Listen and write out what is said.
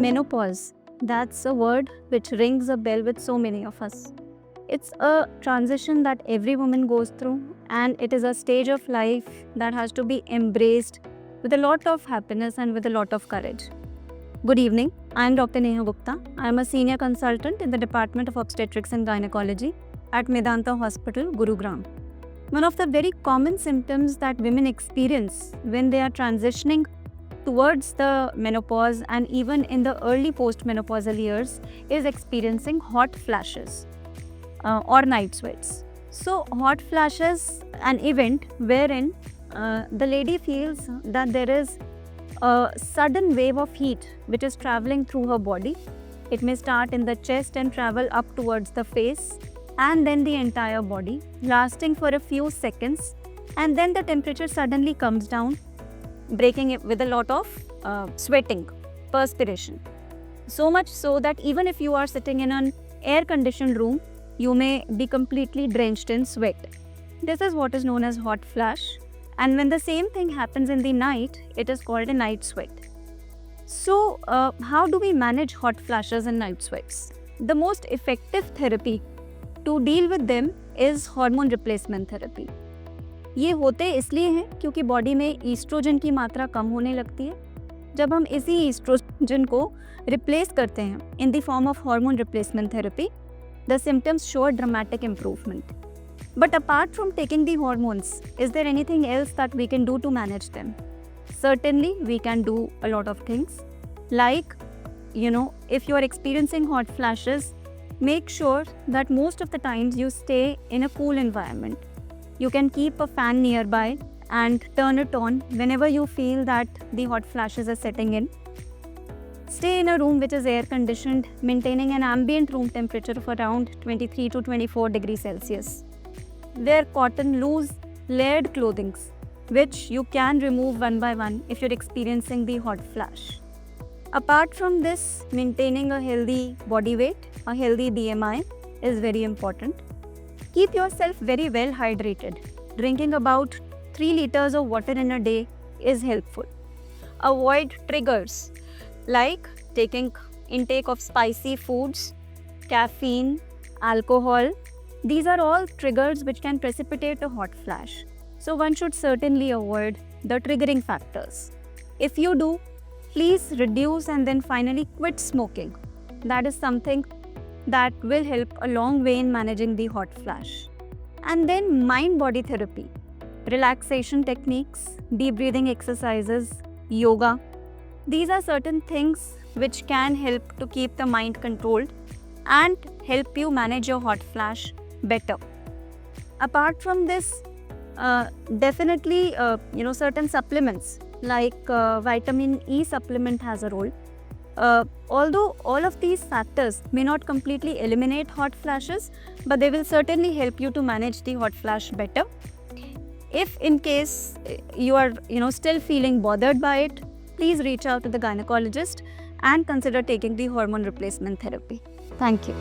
Menopause. That's a word which rings a bell with so many of us. It's a transition that every woman goes through, and it is a stage of life that has to be embraced with a lot of happiness and with a lot of courage. Good evening. I am Dr. Neha Gupta. I am a senior consultant in the Department of Obstetrics and Gynaecology at Medanta Hospital, Gurugram. One of the very common symptoms that women experience when they are transitioning towards the menopause and even in the early postmenopausal years is experiencing hot flashes or night sweats. So, hot flashes, an event wherein the lady feels that there is a sudden wave of heat which is traveling through her body. It may start in the chest and travel up towards the face and then the entire body, lasting for a few seconds, and then the temperature suddenly comes down, breaking it with a lot of sweating, perspiration. So much so that even if you are sitting in an air-conditioned room, you may be completely drenched in sweat. This is what is known as hot flash. And when the same thing happens in the night, it is called a night sweat. So, how do we manage hot flashes and night sweats? The most effective therapy to deal with them is hormone replacement therapy. ये होते इसलिए हैं क्योंकि body में oestrogen की मात्रा कम होने लगती है. जब हम इसी ईस्ट्रोजन को रिप्लेस करते हैं in the form of hormone replacement therapy, the symptoms show a dramatic improvement. But apart from taking the hormones, is there anything else that we can do to manage them? Certainly, we can do a lot of things. Like, if you are experiencing hot flashes, make sure that most of the times you stay in a cool environment. You can keep a fan nearby and turn it on whenever you feel that the hot flashes are setting in. Stay in a room which is air conditioned, maintaining an ambient room temperature of around 23 to 24 degrees Celsius. Wear cotton loose layered clothing, which you can remove one by one if you're experiencing the hot flash. Apart from this, maintaining a healthy body weight, a healthy BMI is very important. Keep yourself very well hydrated. Drinking about 3 liters of water in a day is helpful. Avoid triggers like taking intake of spicy foods, caffeine, alcohol. These are all triggers which can precipitate a hot flash. So one should certainly avoid the triggering factors. If you do, please reduce and then finally quit smoking. That is something that will help a long way in managing the hot flash. And then mind-body therapy, relaxation techniques, deep breathing exercises, yoga. These are certain things which can help to keep the mind controlled and help you manage your hot flash better. Apart from this, definitely certain supplements like vitamin E supplement has a role. Although all of these factors may not completely eliminate hot flashes, but they will certainly help you to manage the hot flash better. If in case you are still feeling bothered by it, please reach out to the gynecologist and consider taking the hormone replacement therapy. Thank you.